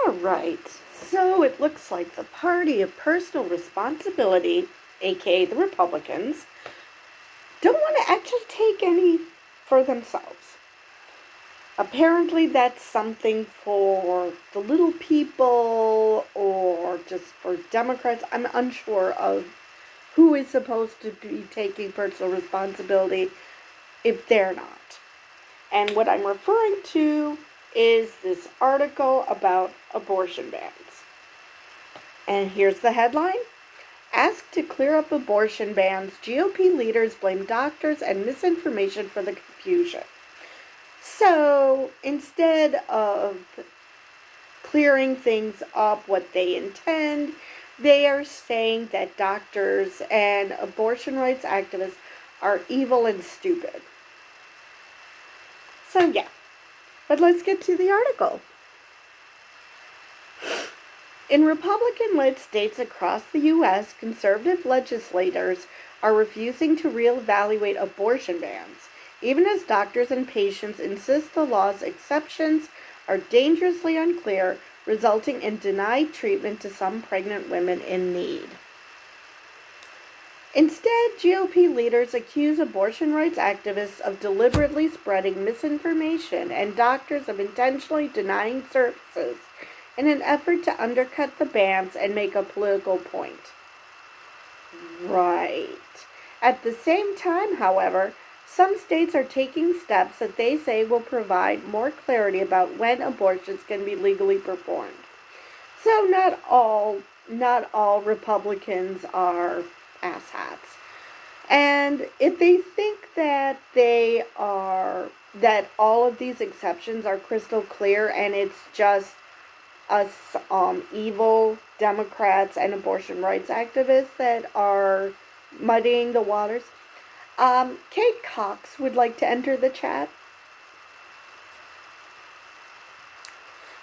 All right, so it looks like the party of personal responsibility, aka the Republicans, don't want to actually take any for themselves. Apparently, that's something for the little people or just for Democrats. I'm unsure of who is supposed to be taking personal responsibility if they're not. And what I'm referring to is this article about abortion bans. And here's the headline. Asked to clear up abortion bans, GOP leaders blame doctors and misinformation for the confusion. So instead of clearing things up what they intend, they are saying that doctors and abortion rights activists are evil and stupid. So yeah, but let's get to the article. In Republican-led states across the U.S., conservative legislators are refusing to reevaluate abortion bans, even as doctors and patients insist the law's exceptions are dangerously unclear, resulting in denied treatment to some pregnant women in need. Instead, GOP leaders accuse abortion rights activists of deliberately spreading misinformation and doctors of intentionally denying services in an effort to undercut the bans and make a political point. Right. At the same time, however, some states are taking steps that they say will provide more clarity about when abortions can be legally performed. So not all Republicans are asshats. And if they think that that all of these exceptions are crystal clear and it's just us evil Democrats and abortion rights activists that are muddying the waters. Kate Cox would like to enter the chat.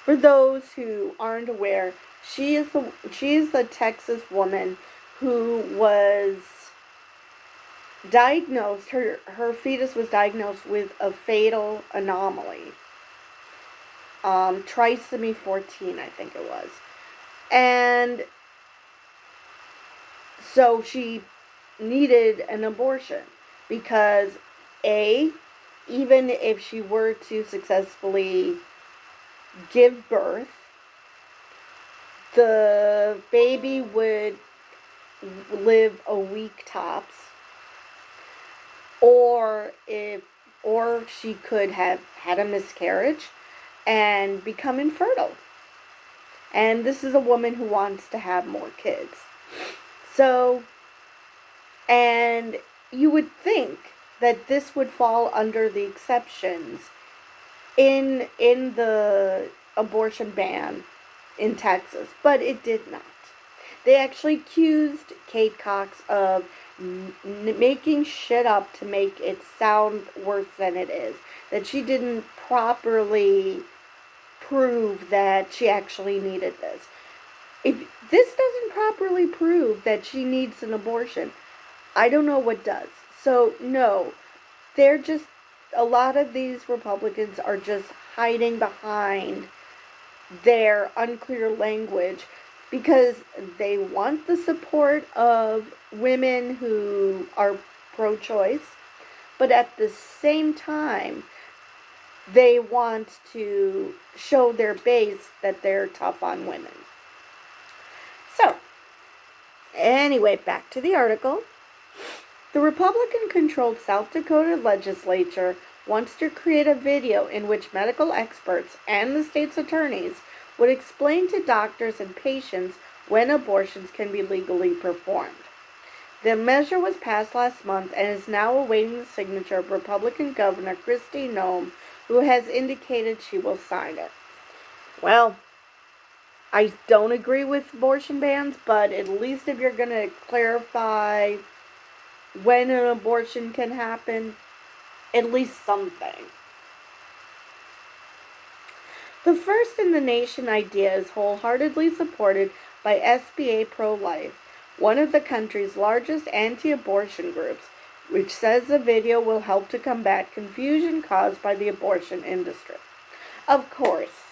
For those who aren't aware, she is the Texas woman who was diagnosed, her fetus was diagnosed with a fatal anomaly. Trisomy 14, I think it was. And so she needed an abortion because even if she were to successfully give birth, the baby would live a week tops, or she could have had a miscarriage and become infertile. And this is a woman who wants to have more kids. So, and you would think that this would fall under the exceptions in the abortion ban in Texas, but it did not. They actually accused Kate Cox of making shit up to make it sound worse than it is. That she didn't properly prove that she actually needed this. If this doesn't properly prove that she needs an abortion, I don't know what does. So, no, they're just, a lot of these Republicans are just hiding behind their unclear language because they want the support of women who are pro-choice, but at the same time, they want to show their base that they're tough on women. So, anyway, back to the article. The Republican-controlled South Dakota legislature wants to create a video in which medical experts and the state's attorneys would explain to doctors and patients when abortions can be legally performed. The measure was passed last month and is now awaiting the signature of Republican Governor Kristi Noem, who has indicated she will sign it. Well, I don't agree with abortion bans, but at least if you're going to clarify when an abortion can happen, at least something. The first in the nation idea is wholeheartedly supported by SBA Pro-Life, one of the country's largest anti-abortion groups, which says the video will help to combat confusion caused by the abortion industry. Of course,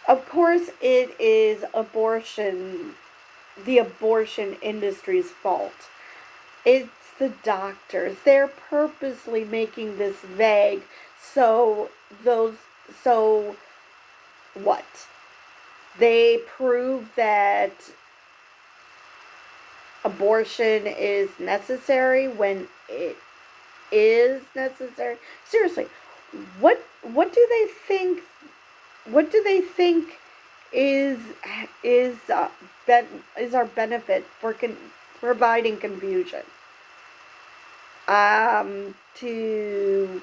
Of course, it is the abortion industry's fault. It's the doctors. They're purposely making this vague so those so what? They prove that abortion is necessary when it is necessary. Seriously, what do they think? What do they think is is uh, is our benefit for providing confusion? To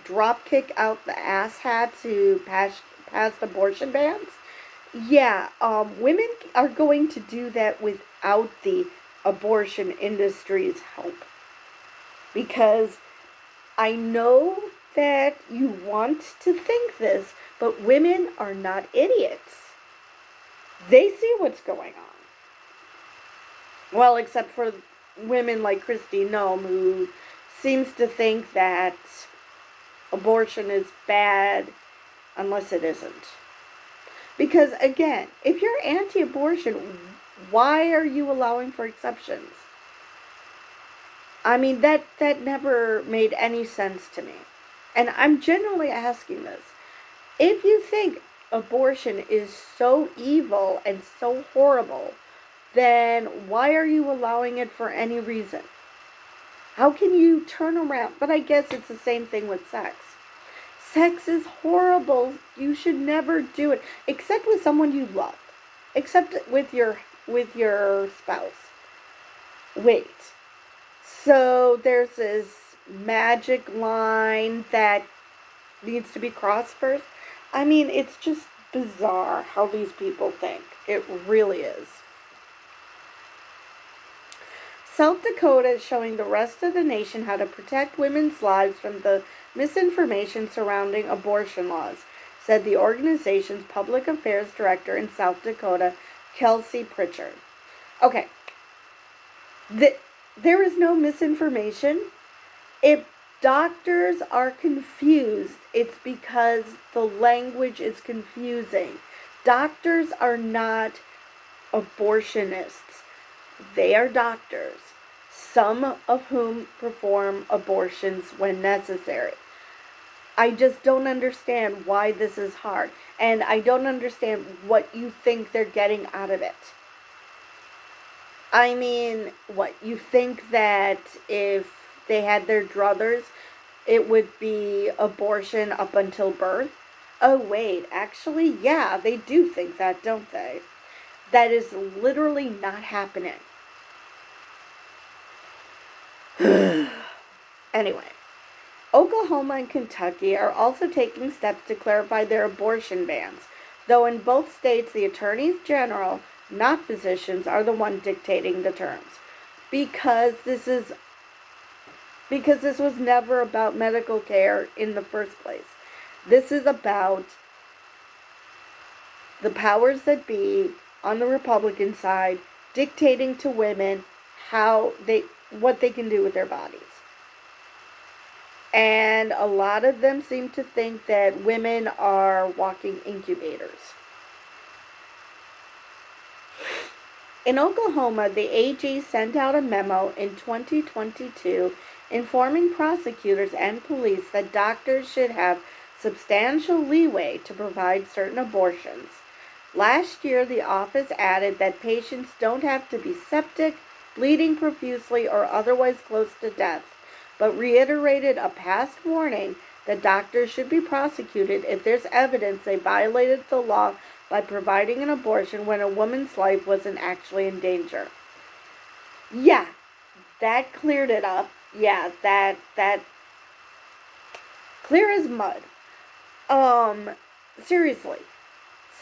drop kick out the ass hat to pass abortion bans. Yeah, women are going to do that without the abortion industry's help. Because I know that you want to think this, but women are not idiots. They see what's going on. Well, except for women like Christy Nome, who seems to think that abortion is bad unless it isn't. Because again, if you're anti-abortion, why are you allowing for exceptions? I mean, that never made any sense to me. And I'm genuinely asking this. If you think abortion is so evil and so horrible, then why are you allowing it for any reason? How can you turn around? But I guess it's the same thing with sex. Sex is horrible. You should never do it, except with someone you love. Except with your spouse. Wait. So there's this magic line that needs to be crossed first. I mean, it's just bizarre how these people think. It really is. South Dakota is showing the rest of the nation how to protect women's lives from the misinformation surrounding abortion laws, said the organization's public affairs director in South Dakota, Kelsey Pritchard. Okay, there is no misinformation. If doctors are confused, it's because the language is confusing. Doctors are not abortionists. They are doctors, some of whom perform abortions when necessary. I just don't understand why this is hard. And I don't understand what you think they're getting out of it. I mean, what, you think that if they had their druthers, it would be abortion up until birth? Oh, wait, actually, yeah, they do think that, don't they? That is literally not happening. Anyway, Oklahoma and Kentucky are also taking steps to clarify their abortion bans, though in both states the attorneys general, not physicians, are the one dictating the terms. Because this was never about medical care in the first place. This is about the powers that be on the Republican side dictating to women what they can do with their bodies. And a lot of them seem to think that women are walking incubators. In Oklahoma, the AG sent out a memo in 2022 informing prosecutors and police that doctors should have substantial leeway to provide certain abortions. Last year, the office added that patients don't have to be septic, bleeding profusely, or otherwise close to death, but reiterated a past warning that doctors should be prosecuted if there's evidence they violated the law by providing an abortion when a woman's life wasn't actually in danger. Yeah, that cleared it up. Yeah, that clear as mud. Seriously.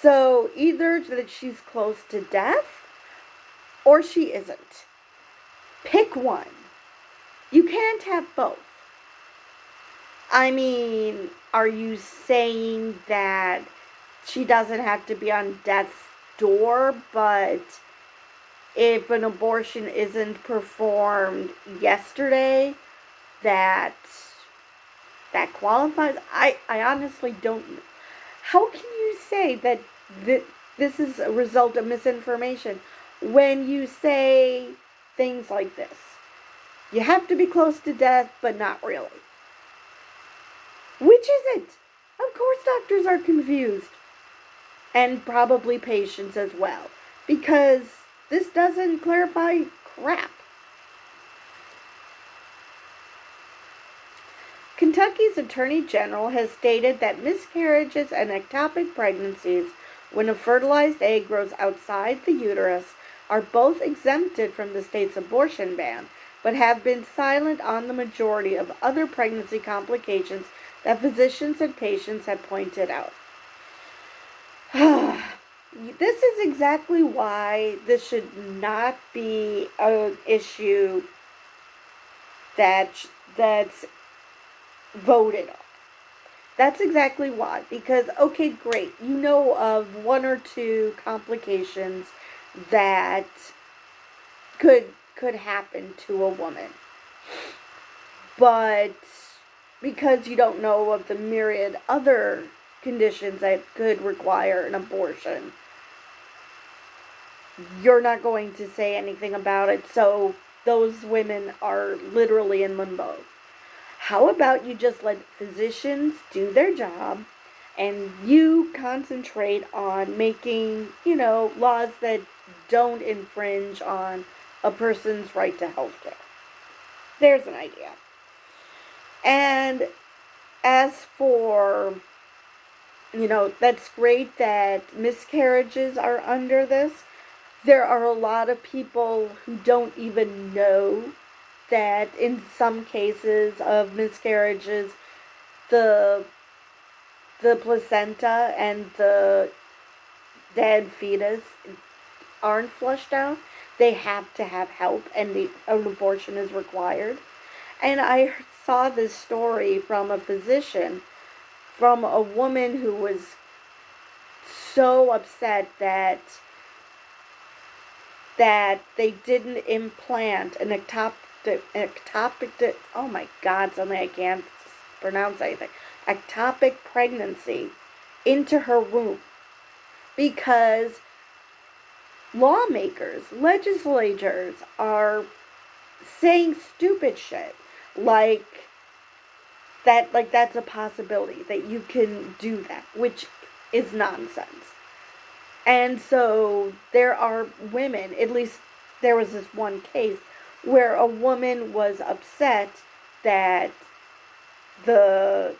So either that she's close to death or she isn't. Pick one. You can't have both. I mean, are you saying that she doesn't have to be on death's door, but if an abortion isn't performed yesterday, that qualifies? I honestly don't. How can you say that this is a result of misinformation when you say things like this? You have to be close to death, but not really. Which is it? Of course, doctors are confused. And probably patients as well. Because this doesn't clarify crap. Kentucky's Attorney General has stated that miscarriages and ectopic pregnancies, when a fertilized egg grows outside the uterus, are both exempted from the state's abortion ban, but have been silent on the majority of other pregnancy complications that physicians and patients have pointed out. This is exactly why this should not be an issue that's voted on. That's exactly why. Because, okay, great. You know of one or two complications that could happen to a woman. But because you don't know of the myriad other conditions that could require an abortion, you're not going to say anything about it. So those women are literally in limbo. How about you just let physicians do their job and you concentrate on making, laws that don't infringe on a person's right to health care? There's an idea. And as for, that's great that miscarriages are under this. There are a lot of people who don't even know that in some cases of miscarriages, the placenta and the dead fetus aren't flushed out. They have to have help, and an abortion is required. And I saw this story from a physician, from a woman who was so upset that they didn't implant an ectopic, oh my God, suddenly I can't pronounce anything, ectopic pregnancy into her womb because legislators are saying stupid shit like that's a possibility that you can do that, which is nonsense. And so there are women, at least there was this one case where a woman was upset that the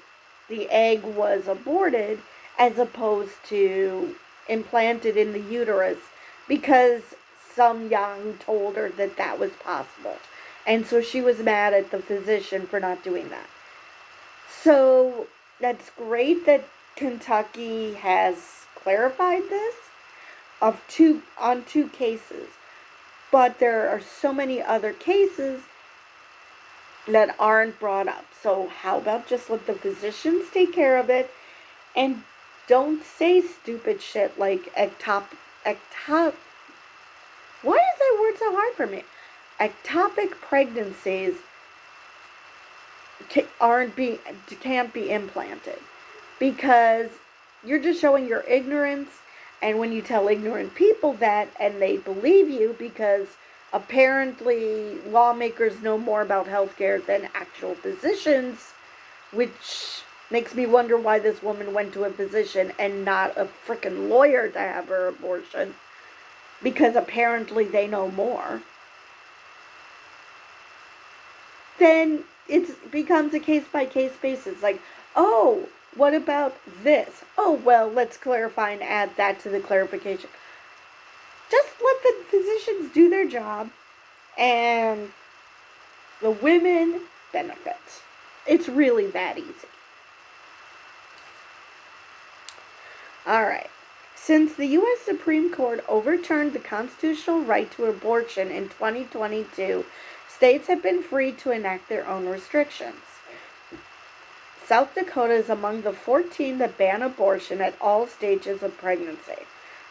egg was aborted as opposed to implanted in the uterus because some yahoo told her that that was possible. And so she was mad at the physician for not doing that. So that's great that Kentucky has clarified this on two cases. But there are so many other cases that aren't brought up. So how about just let the physicians take care of it and don't say stupid shit like why is that word so hard for me? Ectopic pregnancies can't be implanted because you're just showing your ignorance. And when you tell ignorant people that and they believe you because apparently lawmakers know more about healthcare than actual physicians, which makes me wonder why this woman went to a physician and not a freaking lawyer to have her abortion, because apparently they know more. Then it becomes a case-by-case basis. Like, oh, what about this? Oh, well, let's clarify and add that to the clarification. Just let the physicians do their job and the women benefit. It's really that easy. Alright. Since the U.S. Supreme Court overturned the constitutional right to abortion in 2022, states have been free to enact their own restrictions. South Dakota is among the 14 that ban abortion at all stages of pregnancy.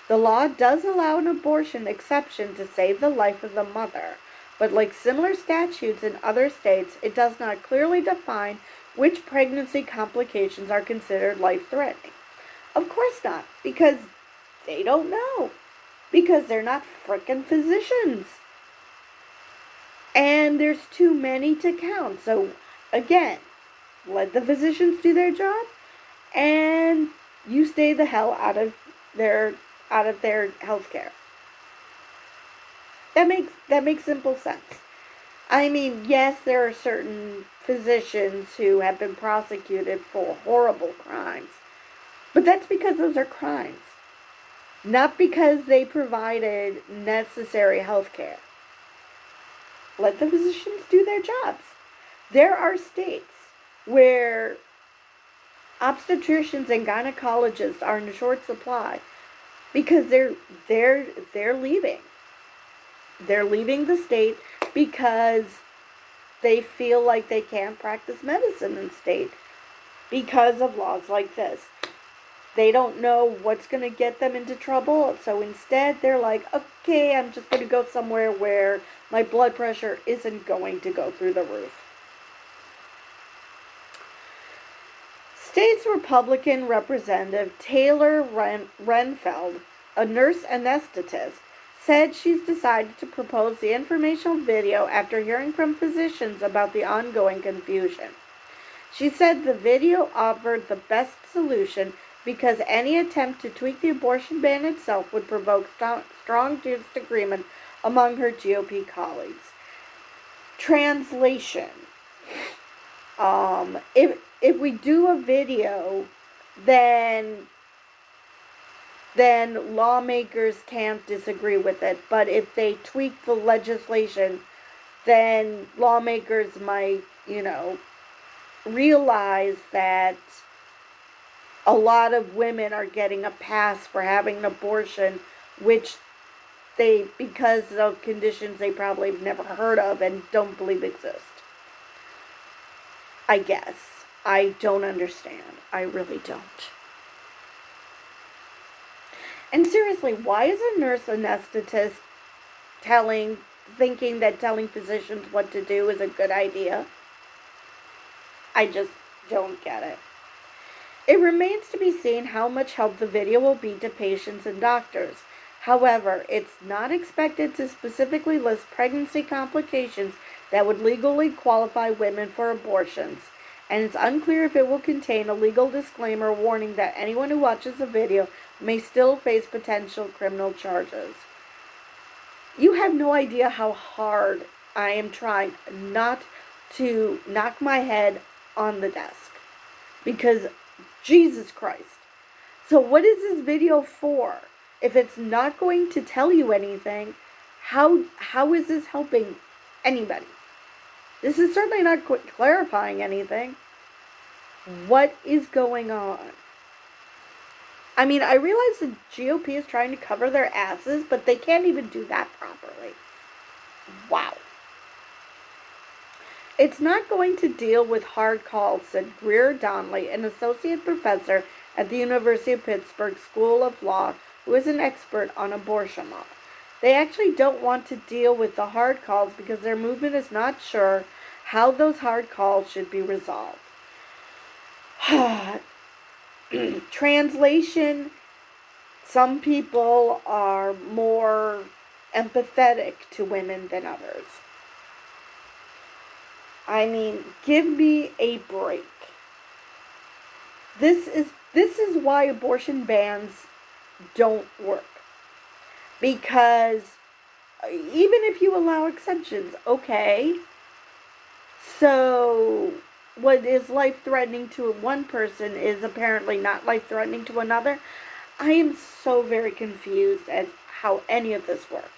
The law does allow an abortion exception to save the life of the mother, but like similar statutes in other states, it does not clearly define which pregnancy complications are considered life-threatening. Of course not, because they don't know. Because they're not frickin' physicians. And there's too many to count. So, again, let the physicians do their job, and you stay the hell out of their health care. That makes simple sense. I mean, yes, there are certain physicians who have been prosecuted for horrible crimes, but that's because those are crimes, not because they provided necessary health care. Let the physicians do their jobs. There are states where obstetricians and gynecologists are in short supply because they're leaving. They're leaving the state because they feel like they can't practice medicine in state because of laws like this. They don't know what's going to get them into trouble, so instead they're like, okay, I'm just going to go somewhere where my blood pressure isn't going to go through the roof. State's Republican Representative Taylor Renfeld, a nurse anesthetist, said she's decided to propose the informational video after hearing from physicians about the ongoing confusion. She said the video offered the best solution because any attempt to tweak the abortion ban itself would provoke strong disagreement among her GOP colleagues. Translation. If we do a video, then lawmakers can't disagree with it. But if they tweak the legislation, then lawmakers might, realize that a lot of women are getting a pass for having an abortion, which they, because of conditions they probably have never heard of and don't believe exist. I guess. I don't understand. I really don't. And seriously, why is a nurse anesthetist thinking that telling physicians what to do is a good idea? I just don't get it. It remains to be seen how much help the video will be to patients and doctors. However, it's not expected to specifically list pregnancy complications that would legally qualify women for abortions, and it's unclear if it will contain a legal disclaimer warning that anyone who watches the video may still face potential criminal charges. You have no idea how hard I am trying not to knock my head on the desk, because Jesus Christ. So what is this video for? If it's not going to tell you anything, how is this helping anybody? This is certainly not clarifying anything. What is going on? I mean, I realize the GOP is trying to cover their asses, but they can't even do that properly. Wow. It's not going to deal with hard calls, said Greer Donnelly, an associate professor at the University of Pittsburgh School of Law, who is an expert on abortion law. They actually don't want to deal with the hard calls because their movement is not sure how those hard calls should be resolved. Translation: some people are more empathetic to women than others. I mean, give me a break. This is why abortion bans don't work. Because even if you allow exceptions, okay, so what is life-threatening to one person is apparently not life-threatening to another. I am so very confused at how any of this works.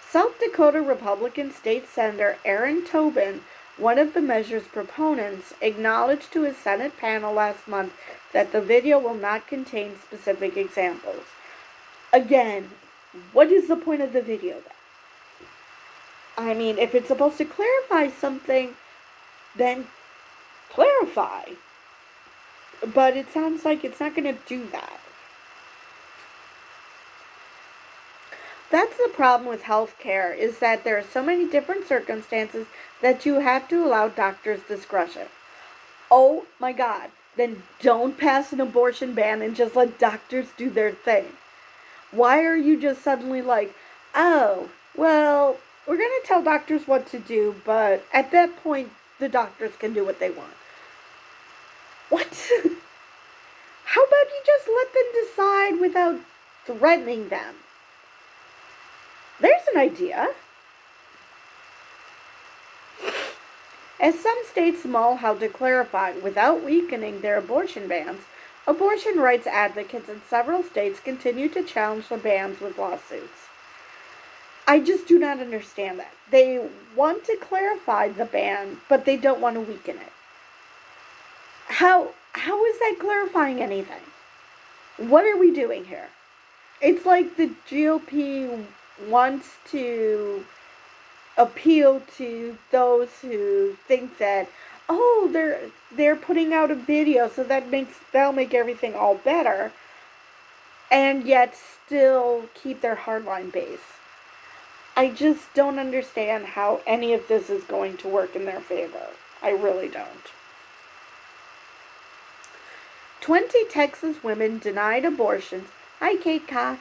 South Dakota Republican State Senator Aaron Tobin, one of the measure's proponents, acknowledged to his Senate panel last month that the video will not contain specific examples. Again, what is the point of the video then? I mean, if it's supposed to clarify something, then clarify. But it sounds like it's not going to do that. That's the problem with healthcare, is that there are so many different circumstances that you have to allow doctors' discretion. Oh my God. then don't pass an abortion ban and just let doctors do their thing. Why are you just suddenly like, oh, well, we're going to tell doctors what to do, but at that point, the doctors can do what they want? What? How about you just let them decide without threatening them? There's an idea. As some states mull how to clarify without weakening their abortion bans, abortion rights advocates in several states continue to challenge the bans with lawsuits. I just do not understand that. They want to clarify the ban, but they don't want to weaken it. How is that clarifying anything? What are we doing here? It's like the GOP wants to appeal to those who think that, oh, they're putting out a video, so that'll make everything all better, and yet still keep their hardline base. I just don't understand how any of this is going to work in their favor. I really don't. 20 Texas women denied abortions, hi Kate Cox,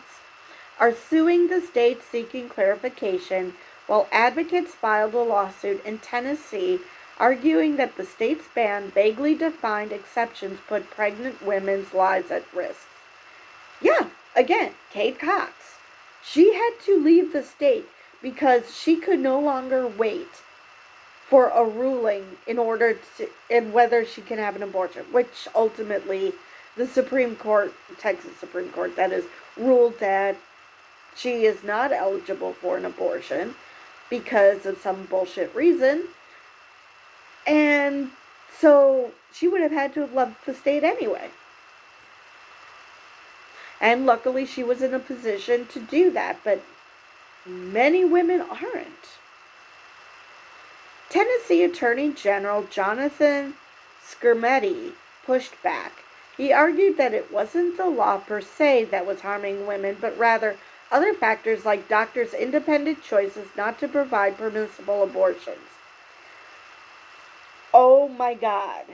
are suing the state seeking clarification, while advocates filed a lawsuit in Tennessee arguing that the state's ban vaguely defined exceptions put pregnant women's lives at risk. Yeah, again, Kate Cox. She had to leave the state because she could no longer wait for a ruling in whether she can have an abortion, which ultimately the Supreme Court, Texas Supreme Court, that is, ruled that she is not eligible for an abortion because of some bullshit reason. And so she would have had to have left the state anyway. And luckily she was in a position to do that, but many women aren't. Tennessee Attorney General Jonathan Skrmetti pushed back. He argued that it wasn't the law per se that was harming women, but rather other factors like doctors' independent choices not to provide permissible abortions. Oh my God.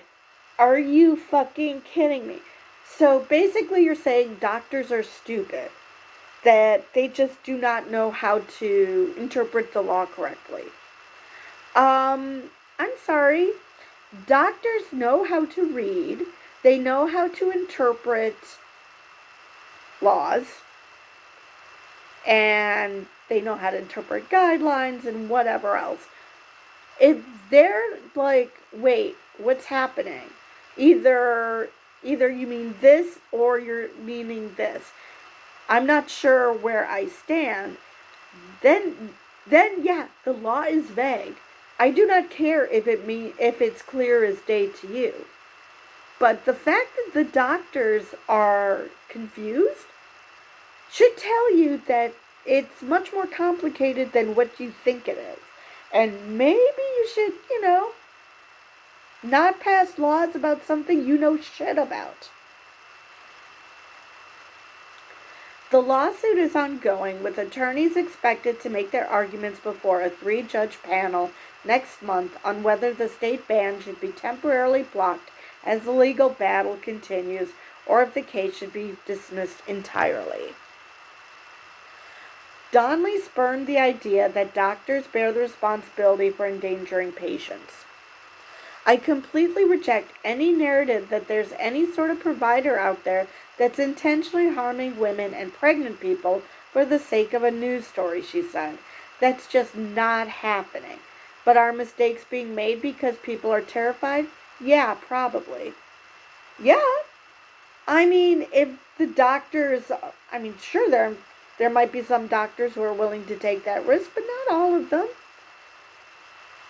Are you fucking kidding me? So basically you're saying doctors are stupid, that they just do not know how to interpret the law correctly. I'm sorry. Doctors know how to read. They know how to interpret laws. And they know how to interpret guidelines and whatever else. If they're like, wait, what's happening? Either you mean this or you're meaning this. I'm not sure where I stand. Then yeah, the law is vague. I do not care if it's clear as day to you. But the fact that the doctors are confused should tell you that it's much more complicated than what you think it is. And maybe you should, not pass laws about something you know shit about. The lawsuit is ongoing, with attorneys expected to make their arguments before a 3-judge panel next month on whether the state ban should be temporarily blocked as the legal battle continues, or if the case should be dismissed entirely. Donnelly spurned the idea that doctors bear the responsibility for endangering patients. I completely reject any narrative that there's any sort of provider out there that's intentionally harming women and pregnant people for the sake of a news story, she said. That's just not happening. But are mistakes being made because people are terrified? Yeah, probably. Yeah. I mean, if the doctors, sure, there might be some doctors who are willing to take that risk, but not all of them.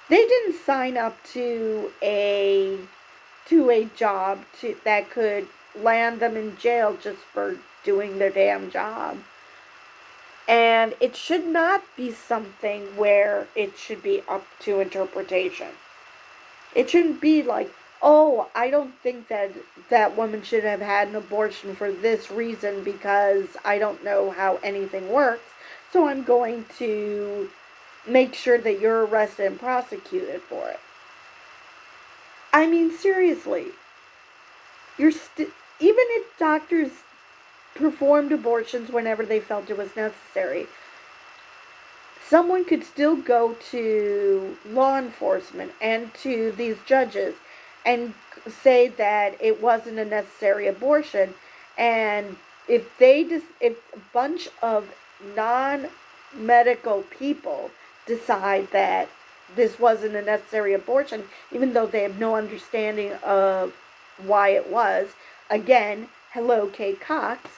They didn't sign up to a job that could land them in jail just for doing their damn job. And it should not be something where it should be up to interpretation. It shouldn't be like, oh, I don't think that woman should have had an abortion for this reason because I don't know how anything works, so I'm going to make sure that you're arrested and prosecuted for it. I mean, seriously. Even if doctors performed abortions whenever they felt it was necessary, someone could still go to law enforcement and to these judges and say that it wasn't a necessary abortion. And if a bunch of non-medical people decide that this wasn't a necessary abortion, even though they have no understanding of why it was, again, hello Kate Cox,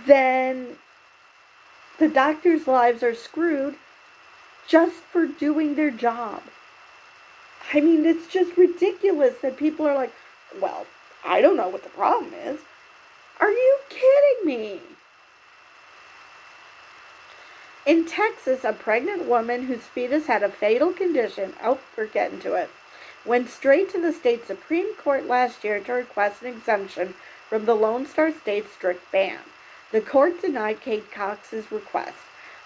then the doctors' lives are screwed just for doing their job. I mean, it's just ridiculous that people are like, well, I don't know what the problem is. Are you kidding me? In Texas, a pregnant woman whose fetus had a fatal condition, we're getting to it, went straight to the state Supreme Court last year to request an exemption from the Lone Star State's strict ban. The court denied Kate Cox's request,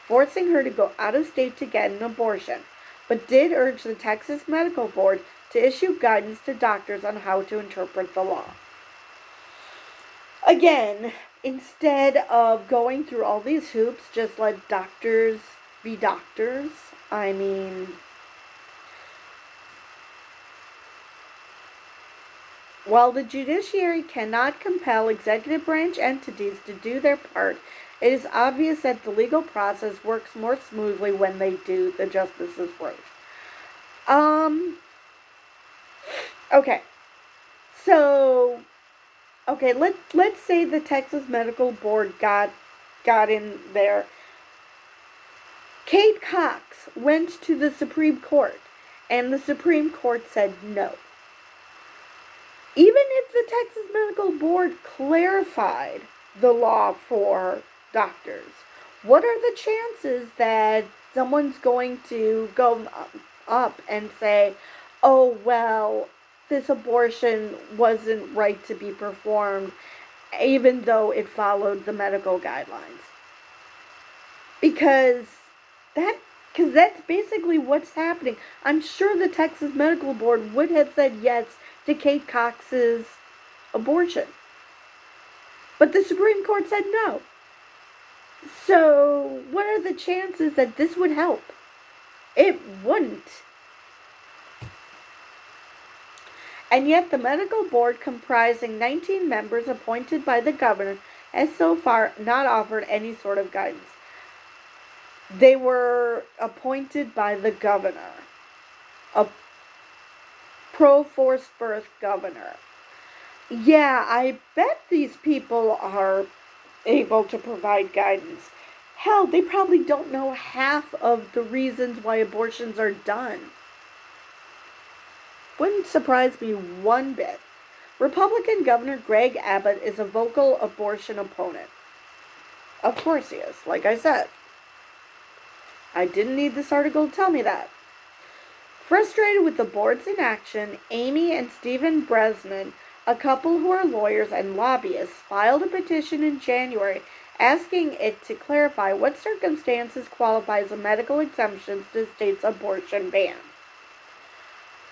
forcing her to go out of state to get an abortion, but did urge the Texas Medical Board to issue guidance to doctors on how to interpret the law. Again, instead of going through all these hoops, just let doctors be doctors. I mean, while the judiciary cannot compel executive branch entities to do their part, it is obvious that the legal process works more smoothly when they do, the justices wrote. Okay. So, let's say the Texas Medical Board got in there. Kate Cox went to the Supreme Court, and the Supreme Court said no. Even if the Texas Medical Board clarified the law for doctors, what are the chances that someone's going to go up and say, oh, well, this abortion wasn't right to be performed, even though it followed the medical guidelines? Because that's basically what's happening. I'm sure the Texas Medical Board would have said yes to Kate Cox's abortion, but the Supreme Court said no. So, what are the chances that this would help? It wouldn't. And yet the medical board, comprising 19 members appointed by the governor, has so far not offered any sort of guidance. They were appointed by the governor, a pro-forced birth governor. Yeah, I bet these people are able to provide guidance. Hell, they probably don't know half of the reasons why abortions are done. Wouldn't surprise me one bit. Republican Governor Greg Abbott is a vocal abortion opponent. Of course he is, like I said. I didn't need this article to tell me that. Frustrated with the board's inaction, Amy and Stephen Bresnan, a couple who are lawyers and lobbyists, filed a petition in January asking it to clarify what circumstances qualify as a medical exemption to the state's abortion ban.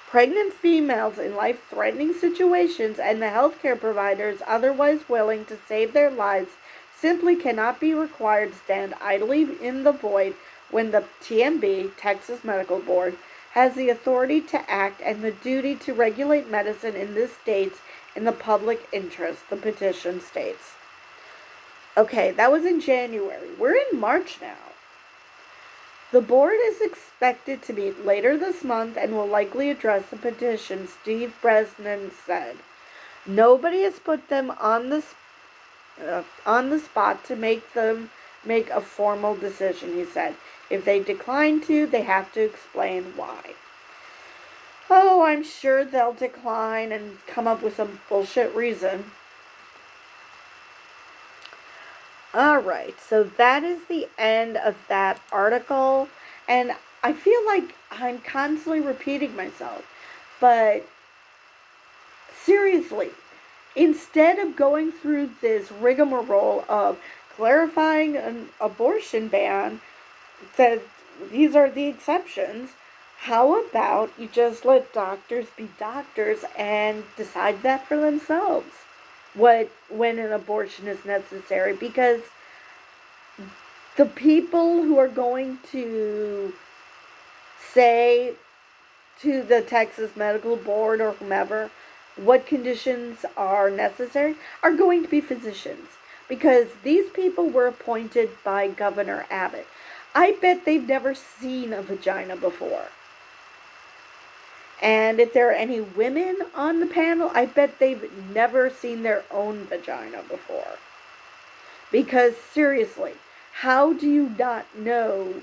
Pregnant females in life-threatening situations and the healthcare providers otherwise willing to save their lives simply cannot be required to stand idly in the void when the TMB, Texas Medical Board, has the authority to act and the duty to regulate medicine in this state in the public interest, the petition states. Okay, that was in January. We're in March now. The board is expected to meet later this month and will likely address the petition, Steve Bresnan said. Nobody has put them on the spot to make them make a formal decision, he said. If they decline to, they have to explain why. Oh, I'm sure they'll decline and come up with some bullshit reason. Alright, so that is the end of that article, and I feel like I'm constantly repeating myself, but seriously, instead of going through this rigmarole of clarifying an abortion ban, that these are the exceptions, How about you just let doctors be doctors and decide that for themselves? When an abortion is necessary, because the people who are going to say to the Texas Medical Board or whomever what conditions are necessary are going to be physicians, because these people were appointed by Governor Abbott. I bet they've never seen a vagina before. And if there are any women on the panel, I bet they've never seen their own vagina before. Because seriously, how do you not know?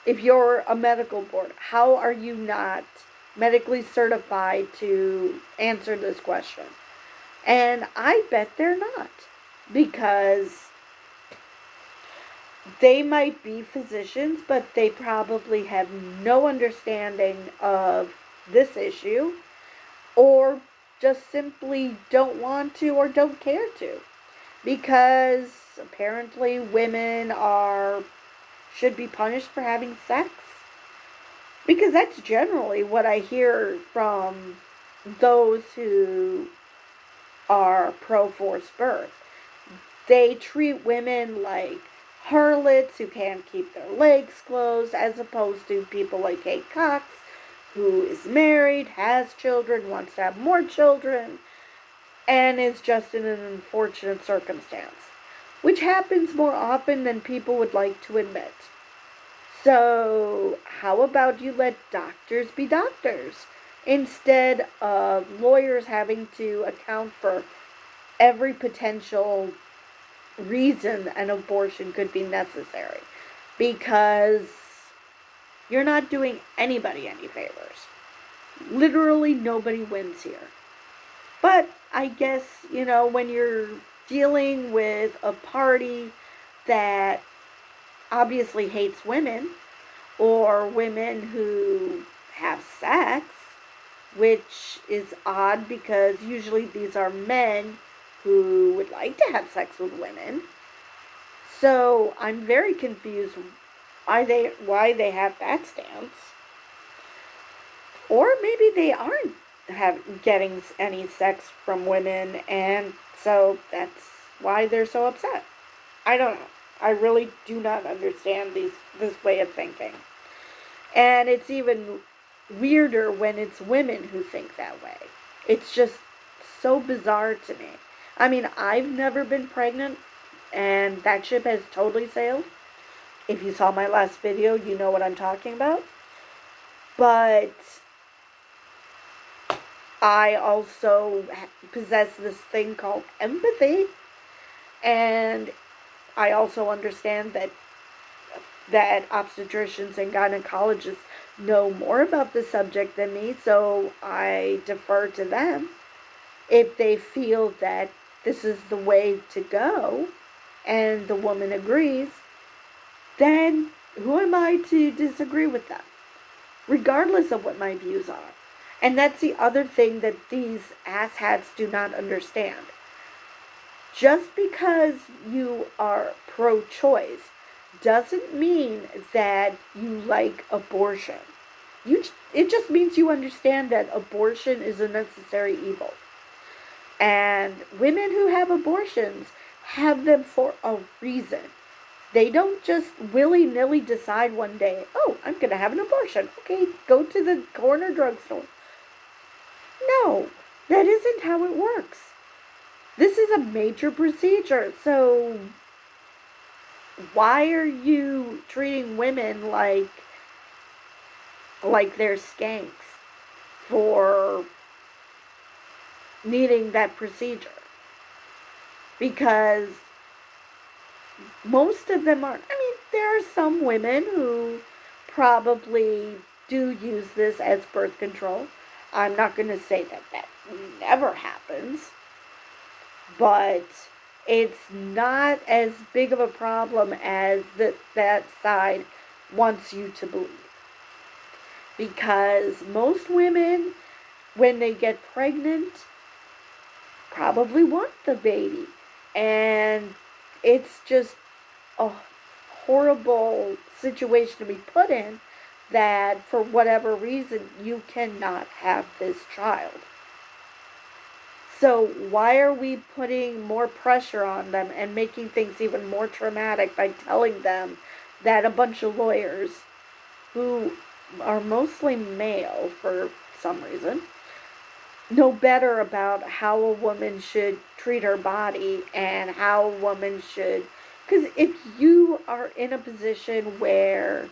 If you're a medical board, how are you not medically certified to answer this question? And I bet they're not, because they might be physicians, but they probably have no understanding of this issue, or just simply don't want to or don't care to, because apparently women should be punished for having sex. Because that's generally what I hear from those who are pro forced birth. They treat women like harlots who can't keep their legs closed, as opposed to people like Kate Cox, who is married, has children, wants to have more children, and is just in an unfortunate circumstance, which happens more often than people would like to admit. So, how about you let doctors be doctors instead of lawyers having to account for every potential reason an abortion could be necessary? Because you're not doing anybody any favors. Literally nobody wins here. But I guess, when you're dealing with a party that obviously hates women, or women who have sex, which is odd because usually these are men who would like to have sex with women. So I'm very confused why they have that stance. Or maybe they aren't getting any sex from women, and so that's why they're so upset. I don't know. I really do not understand this way of thinking. And it's even weirder when it's women who think that way. It's just so bizarre to me. I mean, I've never been pregnant, and that ship has totally sailed. If you saw my last video, you know what I'm talking about. But I also possess this thing called empathy, and I also understand that obstetricians and gynecologists know more about the subject than me, so I defer to them. If they feel that this is the way to go and the woman agrees, then who am I to disagree with them, regardless of what my views are? And that's the other thing that these asshats do not understand. Just because you are pro-choice doesn't mean that you like abortion. It just means you understand that abortion is a necessary evil. And women who have abortions have them for a reason. They don't just willy-nilly decide one day, oh, I'm going to have an abortion. Okay, go to the corner drugstore. No, that isn't how it works. This is a major procedure. So why are you treating women like they're skanks for needing that procedure? Because most of them aren't. I mean, there are some women who probably do use this as birth control. I'm not going to say that never happens, but it's not as big of a problem as that side wants you to believe. Because most women, when they get pregnant, probably want the baby. And it's just a horrible situation to be put in, that for whatever reason you cannot have this child. So why are we putting more pressure on them and making things even more traumatic by telling them that a bunch of lawyers who are mostly male for some reason know better about how a woman should treat her body and how a woman should, because if you are in a position where,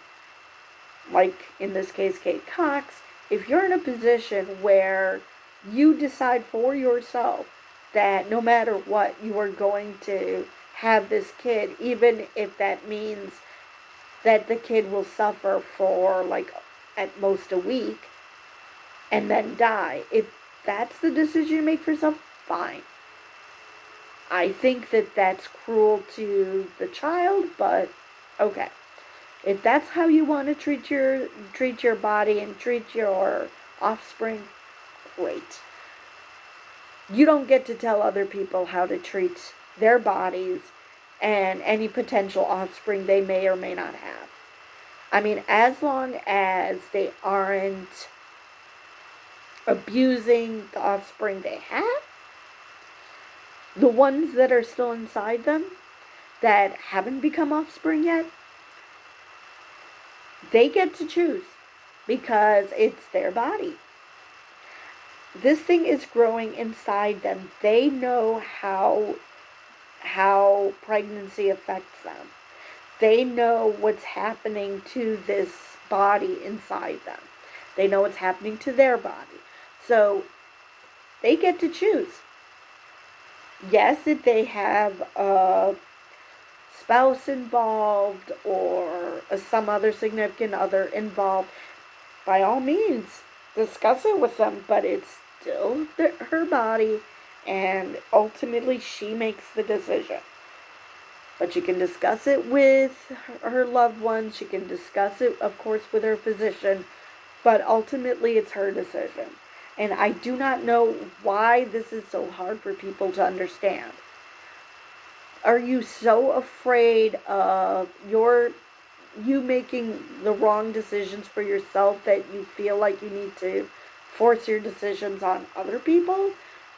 like in this case Kate Cox, if you're in a position where you decide for yourself that no matter what you are going to have this kid, even if that means that the kid will suffer for like at most a week and then die, if that's the decision you make for yourself, fine. I think that that's cruel to the child, but okay. If that's how you want to treat your body and treat your offspring, great. You don't get to tell other people how to treat their bodies and any potential offspring they may or may not have. I mean, as long as they aren't abusing the offspring they have, the ones that are still inside them that haven't become offspring yet, they get to choose because it's their body. This thing is growing inside them. They know how pregnancy affects them. They know what's happening to this body inside them. They know what's happening to their body. So they get to choose. Yes, if they have a spouse involved or some other significant other involved, by all means, discuss it with them, but it's still her body, and ultimately she makes the decision. But you can discuss it with her loved ones, you can discuss it, of course, with her physician, but ultimately it's her decision. And I do not know why this is so hard for people to understand. Are you so afraid of you making the wrong decisions for yourself that you feel like you need to force your decisions on other people?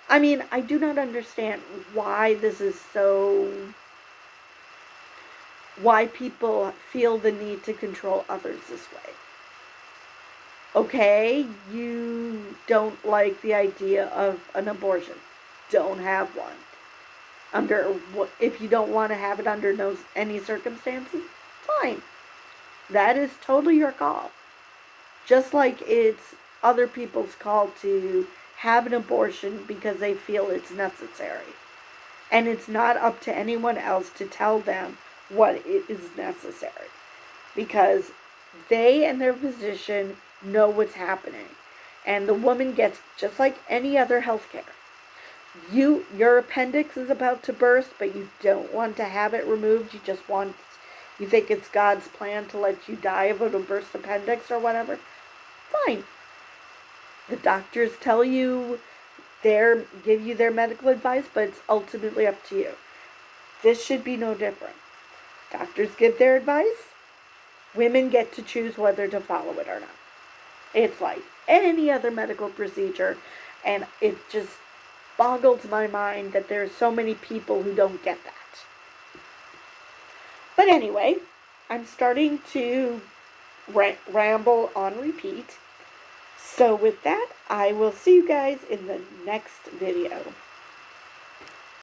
I mean, I do not understand why this is so, why people feel the need to control others this way. Okay, you don't like the idea of an abortion. Don't have one. If you don't want to have it under any circumstances, fine. That is totally your call. Just like it's other people's call to have an abortion because they feel it's necessary. And it's not up to anyone else to tell them what is necessary. Because they and their physician know what's happening. And the woman gets just like any other health care. Your appendix is about to burst, but you don't want to have it removed. You think it's God's plan to let you die of a burst appendix or whatever. Fine. The doctors give you their medical advice, but it's ultimately up to you. This should be no different. Doctors give their advice. Women get to choose whether to follow it or not. It's like any other medical procedure, and it just boggles my mind that there are so many people who don't get that. But anyway, I'm starting to ramble on repeat. So with that, I will see you guys in the next video.